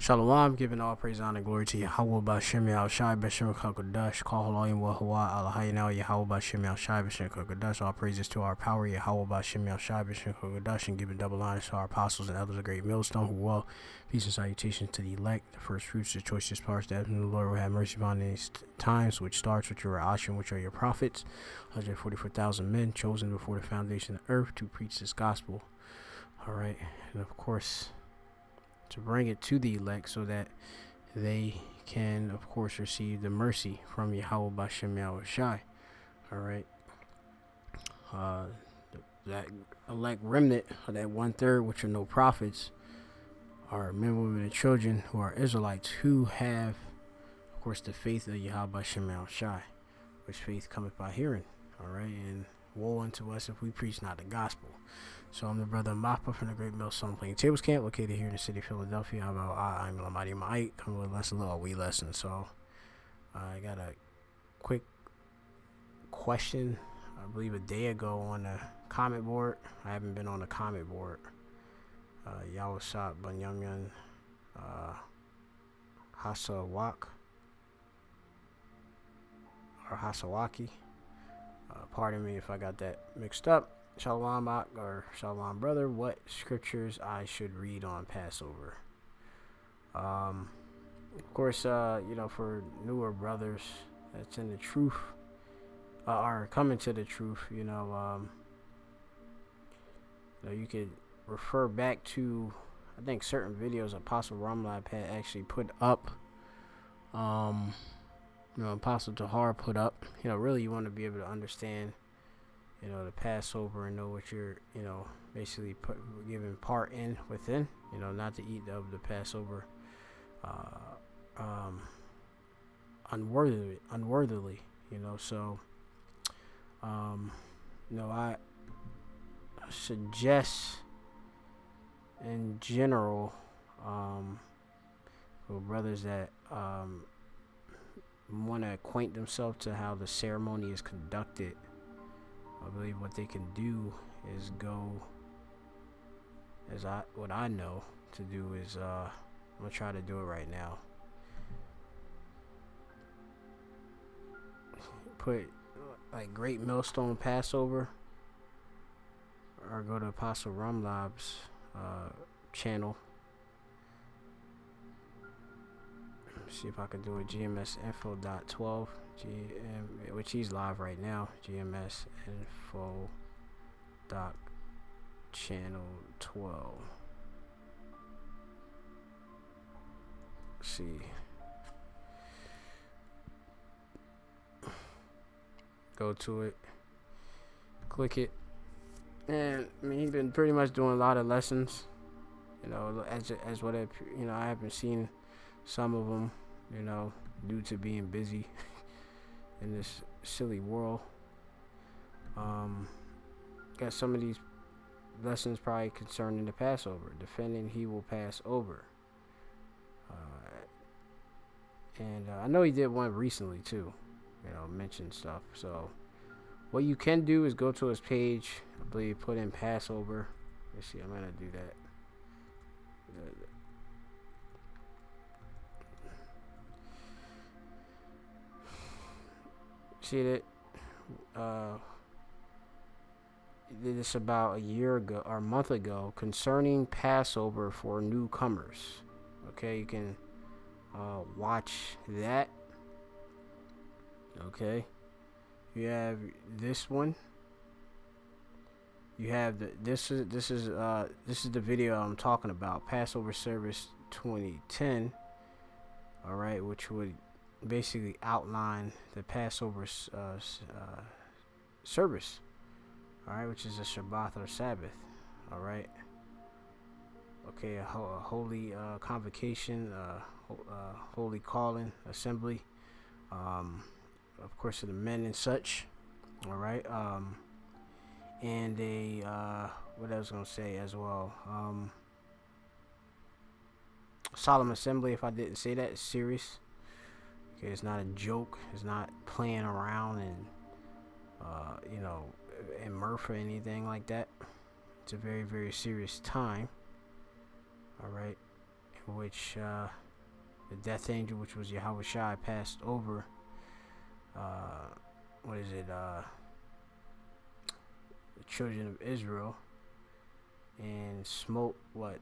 Shalom, giving all praise, honor, glory to Yahweh Bashem Yahushai Bashem Kakadash, Call Haloim Wahawa, Alahayinal Yahweh Bashem Yahushai Bashem Kakadash. All praises to our power, Yahweh Bashem Yahushai Bashem Kakadash, and giving double honors to our apostles and elders of Great Millstone who walk. Peace and salutations to the elect, the first fruits, the choicest parts, that the Lord will have mercy upon these times, which starts with your Ashim, which are your prophets, 144,000 men chosen before the foundation of the earth to preach this gospel. All right, and of course, to bring it to the elect so that they can, of course, receive the mercy from Yahweh Bashem Yahushai. All right. That elect remnant, or that 1/3, which are no prophets, are men, women, and children who are Israelites who have, of course, the faith of Yahweh Bashem Yahushai, which faith cometh by hearing. All right. And woe unto us if we preach not the gospel. So I'm the brother Mappa from the Great Millstone Plaintables Camp, located here in the city of Philadelphia. I'm Lamadi Ma'ite, coming with a lesson, little wee lesson. So I got a quick question, I believe a day ago on the comment board. I haven't been on the comment board. Yawasat Banyamyan Hasawak or Hasawaki. Pardon me if I got that mixed up. Shalom, or Shalom, brother. What scriptures I should read on Passover? Of course, for newer brothers that's in the truth, are coming to the truth, you could refer back to, I think, certain videos Apostle Ramlab had actually put up. Apostle Tahar put up. Really, you want to be able to understand the Passover and know what you're, basically giving part in within, not to eat of the Passover unworthily, so, I suggest in general, for brothers that, want to acquaint themselves to how the ceremony is conducted, I believe what they can do is go, what I know to do is, I'm going to try to do it right now. Put, like, Great Millstone Passover, or go to Apostle Ramlab's channel. See if I can do it. GMS info.12, which he's live right now. GMS info dot channel 12. Let's see. Go to it. Click it. And he's been pretty much doing a lot of lessons. As what I haven't seen some of them, due to being busy in this silly world. Got some of these lessons probably concerning the Passover. Defending he will pass over. And I know he did one recently too, mention stuff. So what you can do is go to his page, I believe, put in Passover. Let's see, I'm going to do that. See that? Did this about a year ago or a month ago concerning Passover for newcomers. Okay, you can watch that. Okay, you have this one. You have this is the video I'm talking about, Passover service 2010. All right, which would basically outline the Passover service, all right, which is a Shabbat or Sabbath, all right. Okay, a holy convocation, holy calling, assembly, of course, of the men and such, all right. And what I was gonna say as well, solemn assembly. If I didn't say that, it's serious. Okay, it's not a joke. It's not playing around and in mirth or anything like that. It's a very, very serious time. All right, which the death angel, which was Yahweh Shai, passed over. The children of Israel, and smote when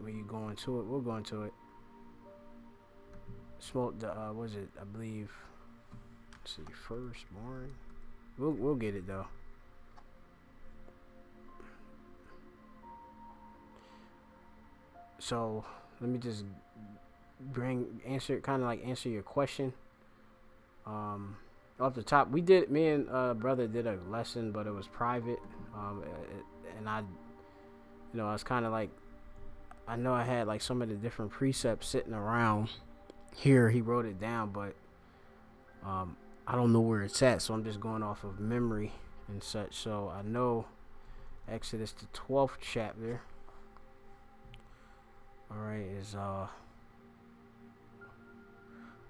you go into it, we'll go into it. Smote the I believe. Let's see, firstborn. We'll get it though. So let me just answer your question. Off the top, me and brother did a lesson, but it was private. And I was kind of like, I know I had like some of the different precepts sitting around here. He wrote it down, but I don't know where it's at, so I'm just going off of memory and such. So I know Exodus the 12th chapter. All right, is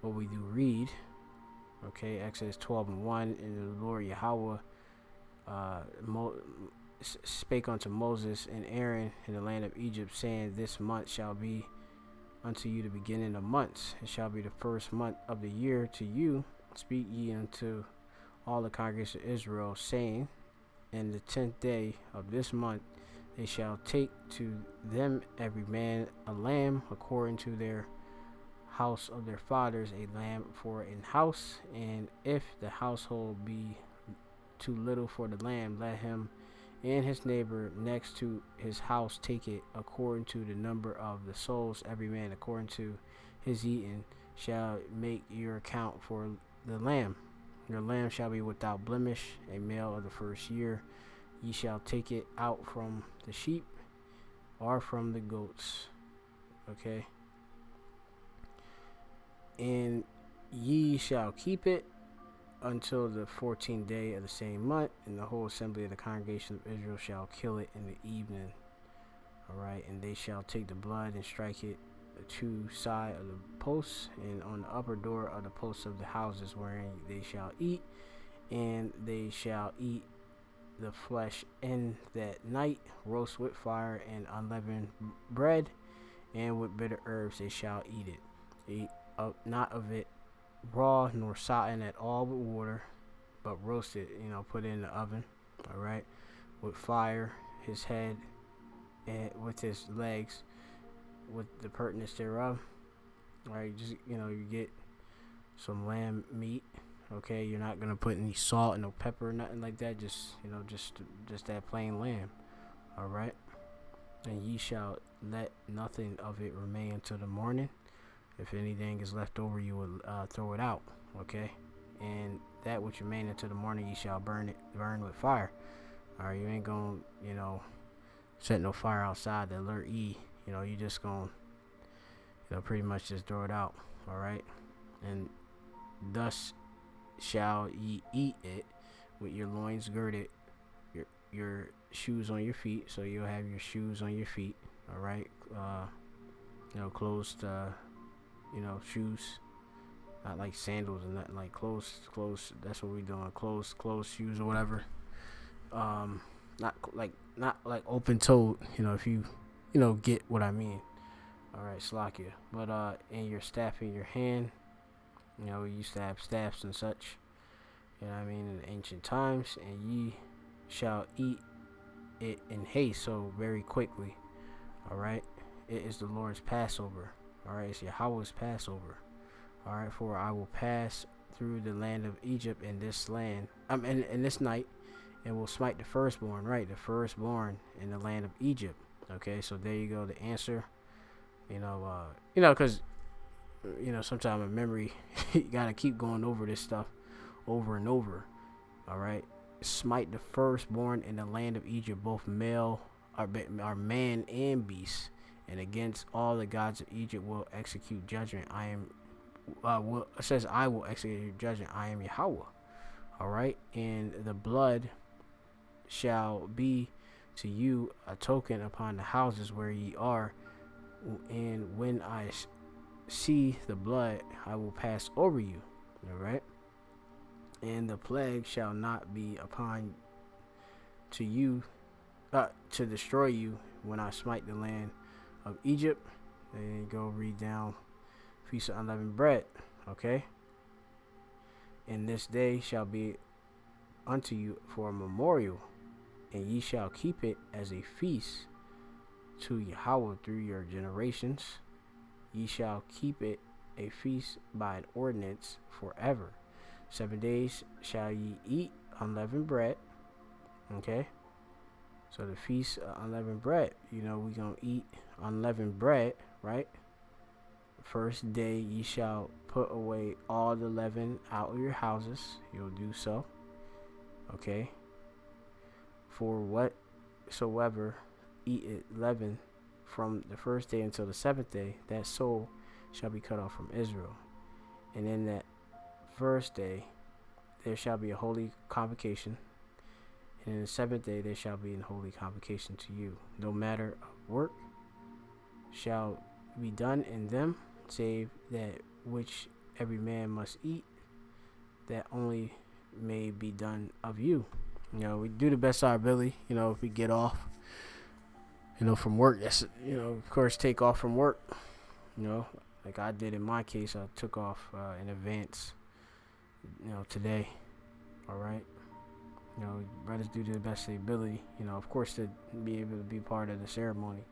what we do read. Okay, Exodus 12:1, and the Lord Yahweh spake unto Moses and Aaron in the land of Egypt, saying, This month shall be unto you the beginning of months. It shall be the first month of the year to you. Speak ye unto all the congregation of Israel, saying, In the 10th day of this month they shall take to them every man a lamb according to their house of their fathers, a lamb for an house. And if the household be too little for the lamb, let him and his neighbor next to his house take it according to the number of the souls. Every man according to his eating shall make your account for the lamb. Your lamb shall be without blemish, a male of the first year. Ye shall take it out from the sheep or from the goats. Okay. And ye shall keep it until the 14th day of the same month, and the whole assembly of the congregation of Israel shall kill it in the evening. All right, and they shall take the blood and strike it the two sides of the posts, and on the upper door of the posts of the houses wherein they shall eat, and they shall eat the flesh in that night, roast with fire and unleavened bread, and with bitter herbs they shall eat it. Eat not of it raw, nor sodden at all with water, but roasted, put it in the oven, all right, with fire, his head, and with his legs, with the pertinence thereof, all right. Just, you get some lamb meat, okay. You're not gonna put any salt and no pepper or nothing like that, just that plain lamb, all right. And ye shall let nothing of it remain until the morning. If anything is left over, you will throw it out, okay? And that which remain until the morning, ye shall burn with fire. All right, you ain't gonna, set no fire outside to alert ye. You just gonna, pretty much just throw it out, all right? And thus shall ye eat it with your loins girded, your shoes on your feet. So you'll have your shoes on your feet, all right? Closed. Shoes, not like sandals and nothing, like closed. That's what we're doing. Closed shoes or whatever. Not like open toed. If you, get what I mean. All right, Slakia. But and your staff in your hand. We used to have staffs and such. You know what I mean, in the ancient times, and ye shall eat it in haste, so very quickly. All right, it is the Lord's Passover. All right, it's Yahweh's Passover. All right, for I will pass through the land of Egypt in this land, in this night, and will smite the firstborn. Right, the firstborn in the land of Egypt. Okay, so there you go. The answer. Because sometimes in memory, you gotta keep going over this stuff, over and over. All right, smite the firstborn in the land of Egypt, both male, are man and beast. And against all the gods of Egypt will execute judgment. I will execute judgment. I am Yahweh. All right. And the blood shall be to you a token upon the houses where ye are. And when I see the blood, I will pass over you. All right. And the plague shall not be upon to you, to destroy you when I smite the land of Egypt. Then you go read down Feast of Unleavened Bread. Okay. And this day shall be unto you for a memorial, and ye shall keep it as a feast to Yahweh through your generations. Ye shall keep it a feast by an ordinance forever. 7 days shall ye eat unleavened bread. Okay. So the feast of unleavened bread, we're going to eat unleavened bread, right? First day ye shall put away all the leaven out of your houses. You'll do so. Okay. For whatsoever eateth leaven from the first day until the 7th day, that soul shall be cut off from Israel. And in that first day there shall be a holy convocation, and in the 7th day there shall be an holy convocation to you. No matter of work shall be done in them, save that which every man must eat, that only may be done of you. We do the best of our ability. If we get off, from work, that's, of course, take off from work. Like I did in my case, I took off in advance, today. All right. Brothers do the best of their ability, of course, to be able to be part of the ceremony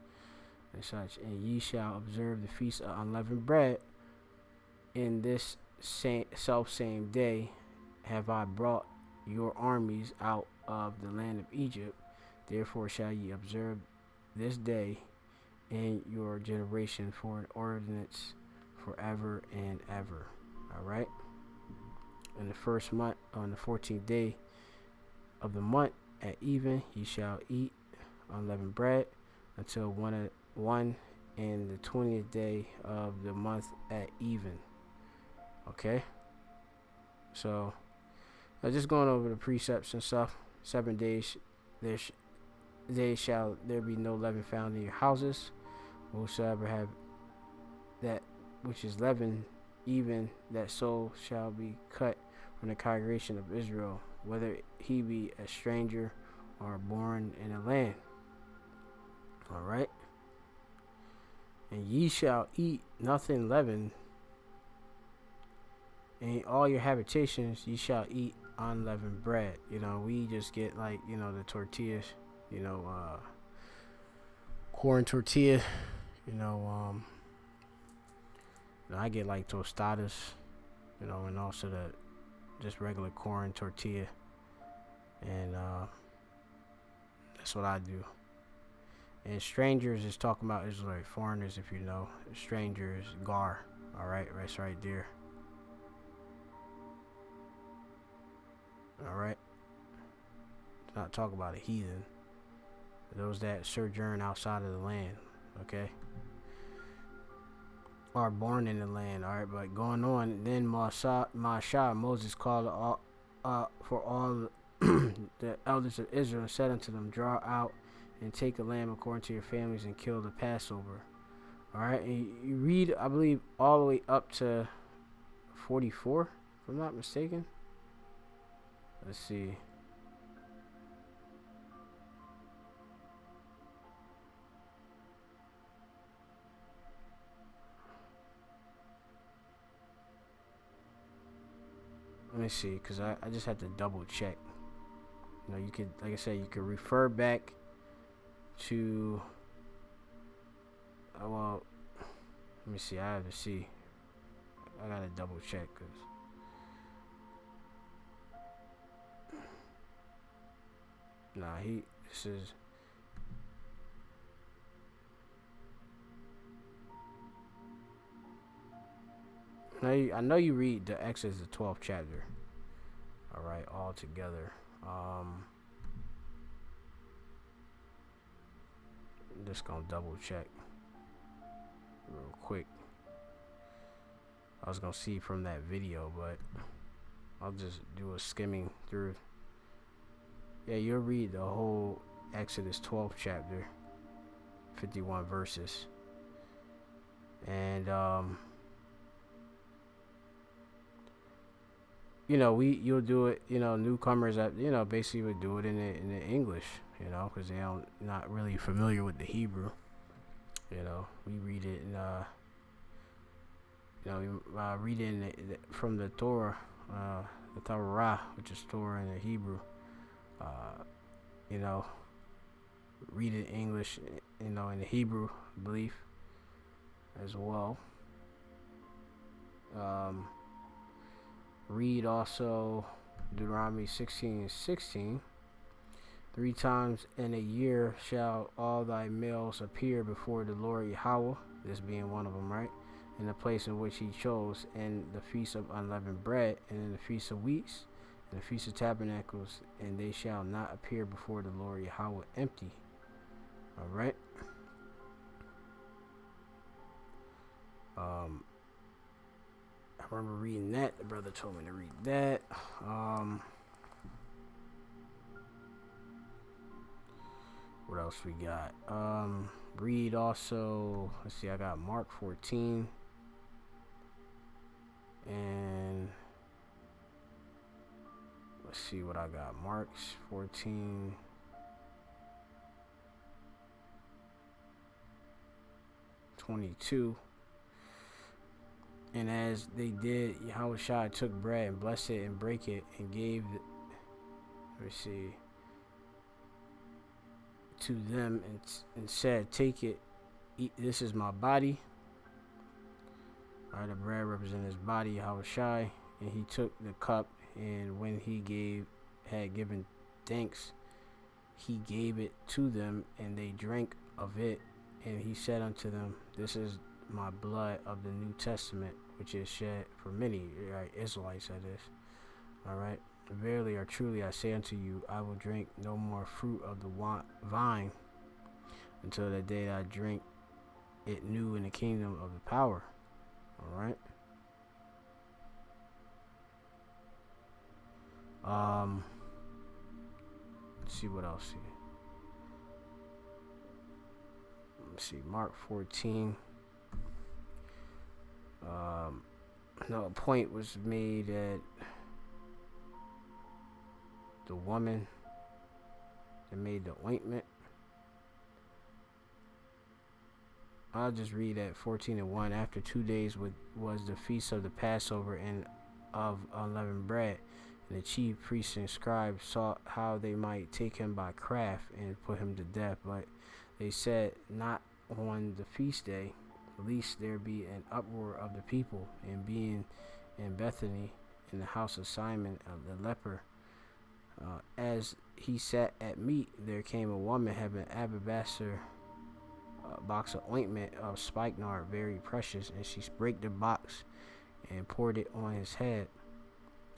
and such. And ye shall observe the feast of unleavened bread. In this same day have I brought your armies out of the land of Egypt. Therefore shall ye observe this day in your generation for an ordinance forever and ever. All right. In the first month, on the 14th day of the month at even, ye shall eat unleavened bread until one and the 20th day of the month at even. Okay. So just going over the precepts and stuff. 7 days shall there be no leaven found in your houses. Whosoever have that which is leaven, even that soul shall be cut from the congregation of Israel, whether he be a stranger or born in a land. All right. And ye shall eat nothing leavened. In all your habitations ye shall eat unleavened bread. We just get the tortillas, corn tortilla, I get like tostadas, and also the just regular corn tortilla, and that's what I do. And strangers is talking about Israelite foreigners, if you know. Strangers, gar. All right, that's right there. All right. It's not talking about a heathen. Those that sojourn outside of the land. Okay. Are born in the land. All right, but going on. Then Mashah, Moses called for all the elders of Israel and said unto them, draw out and take a lamb according to your families and kill the Passover. All right, and you read, I believe, all the way up to 44, if I'm not mistaken. Let's see. Let me see, because I just had to double check. You could, like I said, you could refer back to, well, let me see, I have to see. I gotta double check, because this is, I know you read the Exodus, the 12th chapter. All right, all together. I'm just gonna double check real quick. I was gonna see from that video, but I'll just do a skimming through. Yeah, you'll read the whole Exodus 12th chapter, 51 verses, and you'll do it. Newcomers that basically would do it in the English, because they don't not really familiar with the Hebrew. You know, we read it in read it from the Torah, the Torah, which is Torah in the Hebrew. You know, read it in English, you know, in the Hebrew belief as well. Read also Deuteronomy 16:16. 3 times in a year shall all thy males appear before the Lord Yahweh, this being one of them, right? In the place in which he chose, in the feast of unleavened bread, and in the feast of weeks, and the feast of tabernacles, and they shall not appear before the Lord Yahweh empty. All right. I remember reading that. The brother told me to read that. What else we got? Read also, let's see, I got Mark 14. And let's see what I got. Mark 14. (22). And as they did, Yahushua took bread and blessed it and brake it and gave it, let me see, to them and said, take it, eat, this is my body. The bread represented his body, Yahushua, and he took the cup, and when he had given thanks, he gave it to them, and they drank of it. And he said unto them, this is my blood of the New Testament, which is shed for many, right? Israelites, that is. All right. Verily or truly I say unto you, I will drink no more fruit of the vine until the day that I drink it new in the kingdom of the power. All right. Let's see what else here. Let's see, Mark 14. No, a point was made at the woman that made the ointment. I'll just read at 14:1. After 2 days was the feast of the Passover and of unleavened bread. And the chief priests and scribes sought how they might take him by craft and put him to death. But they said, not on the feast day, lest there be an uproar of the people. And being in Bethany, in the house of Simon the leper, as he sat at meat, there came a woman having alabaster box of ointment of spikenard, very precious, and she brake the box and poured it on his head.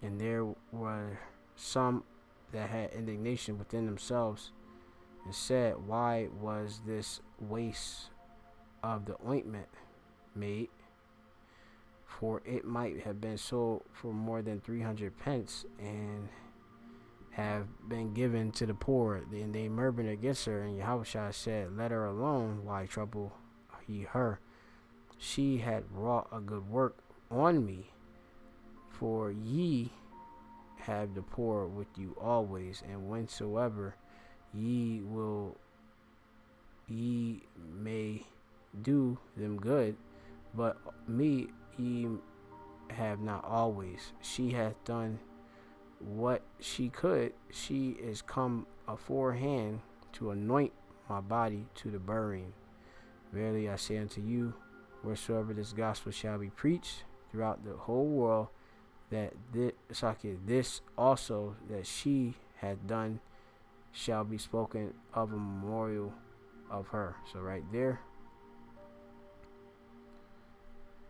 And there were some that had indignation within themselves, and said, why was this waste of the ointment made? For it might have been sold for more than 300 pence, and have been given to the poor. Then they murmured against her, and Yahushua said, let her alone, why trouble ye her? She had wrought a good work on me. For ye have the poor with you always, and whensoever ye will, ye may do them good, but me ye have not always. She hath done what she could. She is come aforehand to anoint my body to the burying. Verily I say unto you, wheresoever this gospel shall be preached throughout the whole world, that this also that she had done shall be spoken of a memorial of her. So right there,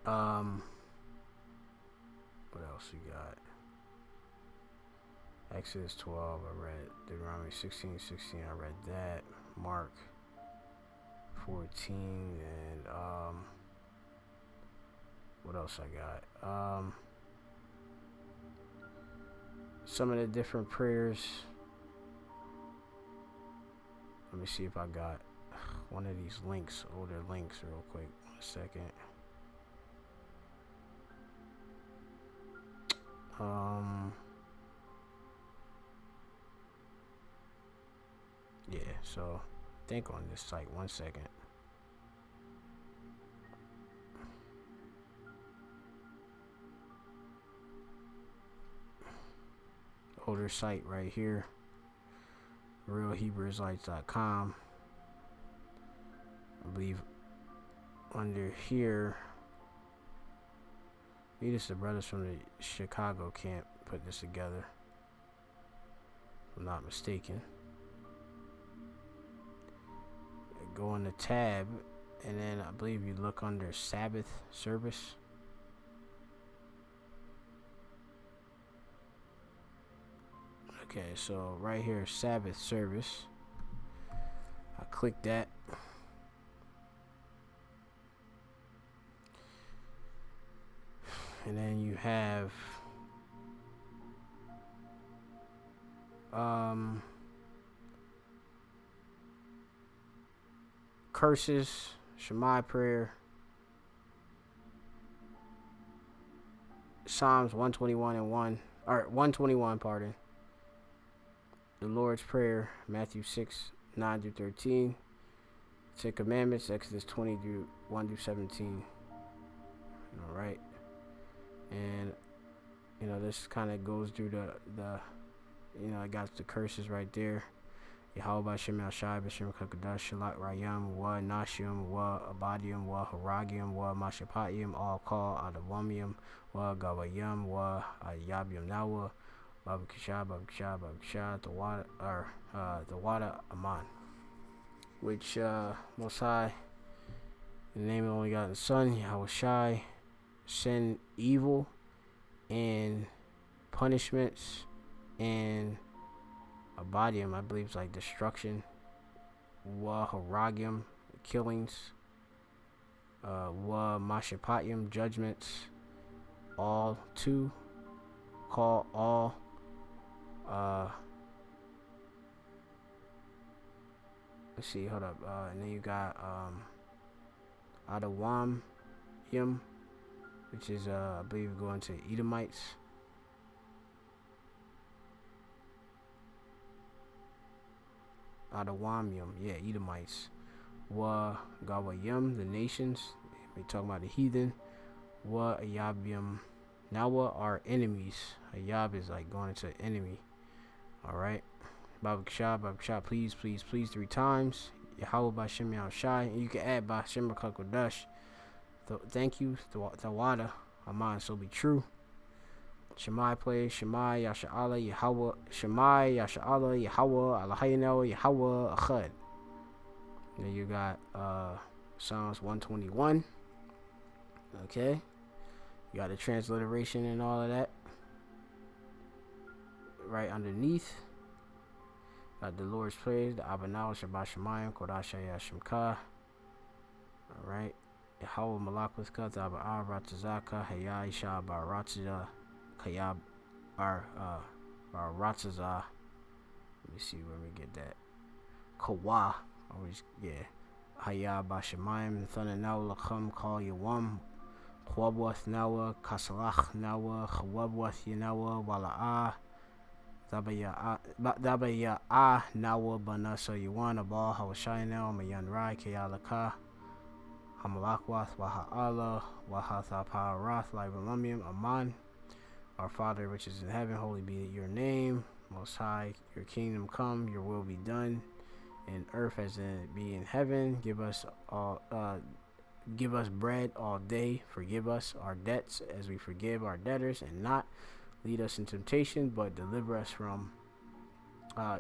what else we got? Exodus 12, I read. Deuteronomy 16:16, I read that. Mark 14, and what else I got? Some of the different prayers. Let me see if I got one of these links, older links, real quick. 1 second. Yeah, so think on this site. 1 second. builder site right here, realhebrewisraelites.com. I believe under here, maybe it's the brothers from the Chicago camp put this together, if I'm not mistaken. Go on the tab, and then I believe you look under Sabbath service. Okay, so right here, Sabbath service. I click that. And then you have curses, Shema prayer, Psalms 121 and 1, or 121, pardon. The Lord's Prayer, Matthew 6, 9 through 13. 10 Commandments, Exodus 20 through 1 through 17. All right. And, you know, this kind of goes through the you know, I got the curses right there. Yahweh Bashem Al-Shai, Bashem Kakadash, Shalak Rayam, Wa Nashim, Wa Abadium, Wa Haragium, Wa Mashapatium, All Call, Adawamium, Wa Gawayam, Wa Ayabium Nawa, Babakisha, the Wada Aman. Which, Most High, in the name of the only God and Son, Yahweh Shai, send evil and punishments and Abadium, I believe it's like destruction, Wa Haragium, killings, Wa Mashapatium, judgments, all to call all, let's see, hold up, and then you got Adawamium, which is I believe going to Edomites. Adawamium, yeah, Edomites. Wa Gawayim, the nations. We talking about the heathen. Wa Ayabium Nawa, our enemies. Ayab is like going into enemy. Alright. Babakshah, please, 3 times. Yahweh Bashem Al-Shai. And you can add Bashem Kakodash. Thank you. Tawada. Aman, so be true. Shemai play, Shemai, Yasha'Allah, Yahweh, Shemai, Yasha'Allah, Yahweh, Allahayinel, Yahweh, Achad. Then you got Psalms 121. Okay. You got the transliteration and all of that. Right underneath. Got the Lord's Praise, the Abanal, Shabbat Shemayim, Kodasha Yashimka. Alright. Yahweh Malakwithka, the Aba'ar, Ratazaka, Hayai, Shah, Baratza. Kayab Ratzaza. Let me see where we get that. Kawa. Always, yeah. Hayab Bashemayim, Thana Nawa, Lakam, Call Yawam, Kwabwath Nawa, Kasalach Nawa, Khawabwath Yanawa, Wala'a, Dabaya Nawa, Banasa Yawan, Abal, Hawashayna, Mayan Rai, Kayalaka, Hamalakwath, Waha'ala, Wahatha Parath, Libalumium, Aman. Our Father which is in heaven, holy be your name. Most High, your kingdom come, your will be done in earth as it be in heaven. Give us bread all day. Forgive us our debts as we forgive our debtors, and not lead us in temptation, but deliver us from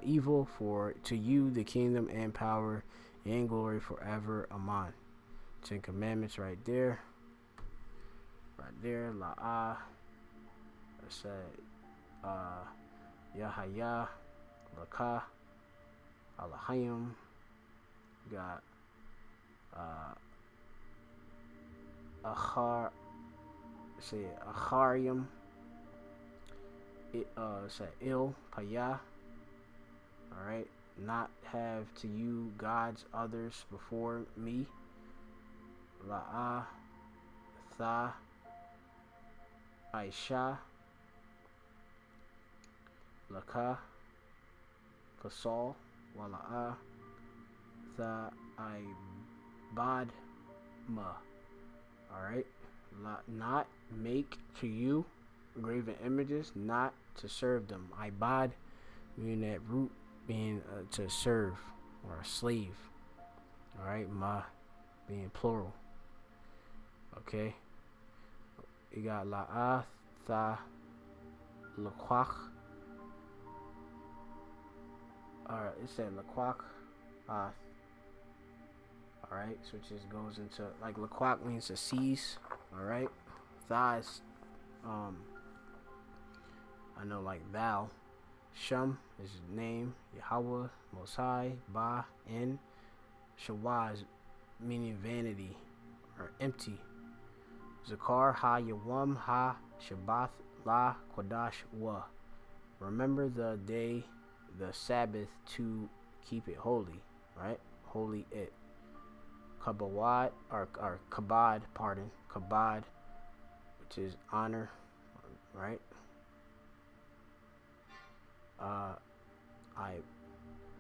evil. For to you the kingdom and power and glory forever. Amen. 10 Commandments right there. La'ah. Said Yahaya, Laka, Alahayim. Got Acharium. Said Il Paya. Alright. Not have to you gods others before me. La'ah, Tha, Aisha, Laka, Kasal, Wala'a, Tha, Ibad, Ma. Alright. Not make to you graven images, not to serve them. Ibad, meaning that root being to serve or a slave. All right, ma being plural. Okay, you got la'ah, tha, laquach. Alright, it said laquach, all right, so it just goes into like laquach means to seize. All right, tha is I know like thou. Shum is name, Yahweh, Most High, Ba, in. Shawaz meaning vanity or empty. Zakar, Ha, Yawam, Ha, Shabbath, La, Kodash, Wa. Remember the day, the Sabbath, to keep it holy, right? Holy it. Kabawad, or Kabad, pardon. Kabad, which is honor, right?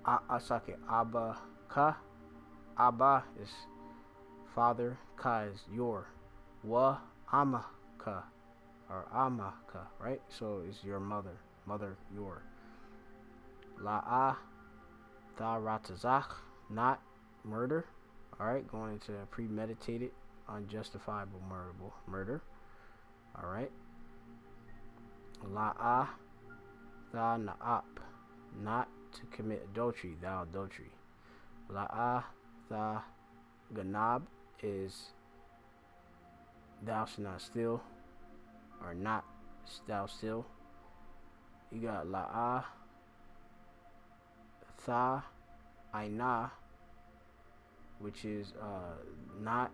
Asake Abba Ka. Abba is father, Ka is your. Wa Amaka or Amaka, right? So it's your mother, your. La'a Tha Ratazach, not murder. All right, going into premeditated, unjustifiable murder. All right. La'a Tha Na'ap, not to commit adultery, thou adultery. La'a Tha Ganab is thou shalt not steal, or not thou steal. You got La'a Tha Aina, which is not,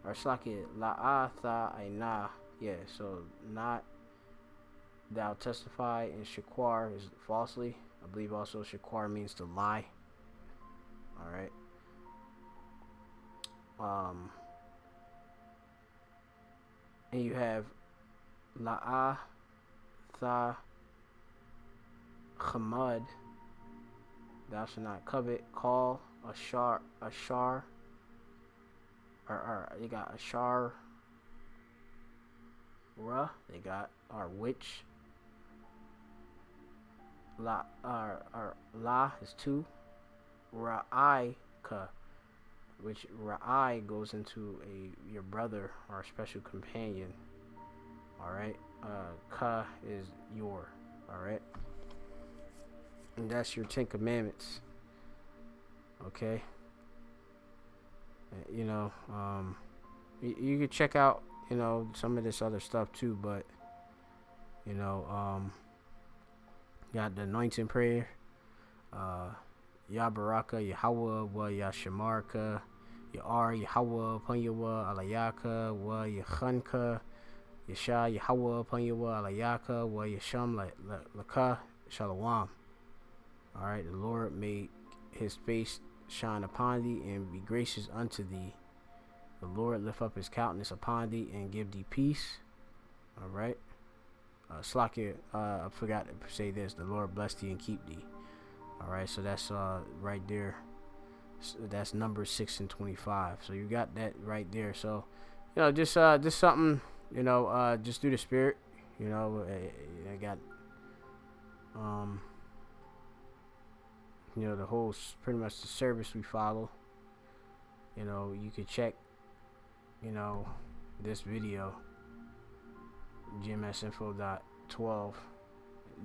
or Slaki La'a Tha Aina, yeah, so not thou testify, and Shaquar is falsely. I believe also Shaquar means to lie. All right. And you have La'a Tha Chamad, thou shalt not covet. Call Ashar, or you got Ashar Ra, they got our witch. La is two. Ra'ai-ka, which Ra'ai goes into your brother or special companion. All right. Ka is your. All right. And that's your 10 Commandments. Okay. You know, you could check out, you know, some of this other stuff too, but you know, got the anointing prayer, Ya Baraka, Yahweh, Wa Yashamarka, Ya'ar, Yahweh, upon Yawa, Alayaka, Wa Yachanka, Yasha, Yahweh, upon Yawa, Alayaka, Wa Yasham, Laka, Shalom. Alright, the Lord made his face shine upon thee and be gracious unto thee. The Lord lift up his countenance upon thee and give thee peace. Alright. Slakia, I forgot to say this. The Lord bless thee and keep thee. Alright, so that's right there. So that's Numbers 6 and 25. So you got that right there. So, you know, just something, you know, just through the spirit. You know, I got you know, the whole, pretty much the service we follow. You know, you could check, you know, this video, gmsinfo.12.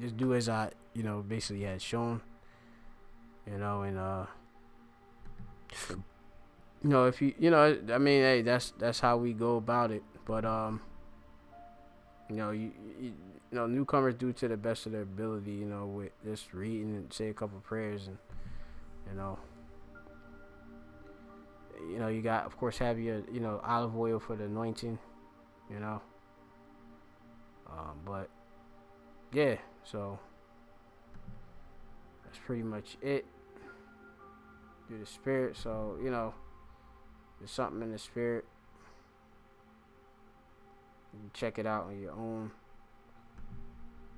Just do as I, you know, basically had shown. You know, and you know, if you know, I mean, hey, that's how we go about it. But you know, you know, newcomers do to the best of their ability. You know, with just reading and say a couple prayers, and you know, you got, of course, have your, you know, olive oil for the anointing. You know, but yeah, so that's pretty much it. Through the spirit, so you know, there's something in the spirit. You can check it out on your own.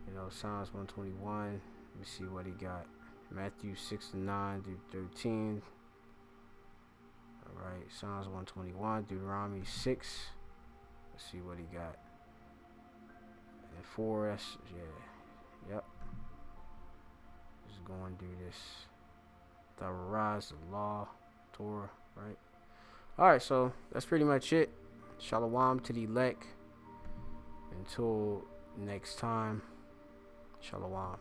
You know, Psalms 121. Let me see what he got. Matthew 6 and 9 through 13. All right, Psalms 121, Deuteronomy 6. Let's see what he got. 4. That's, yeah. Yep. Just go and do this. The rise of law, Torah, right? Alright, so that's pretty much it. Shalom to the elect. Until next time, shalom.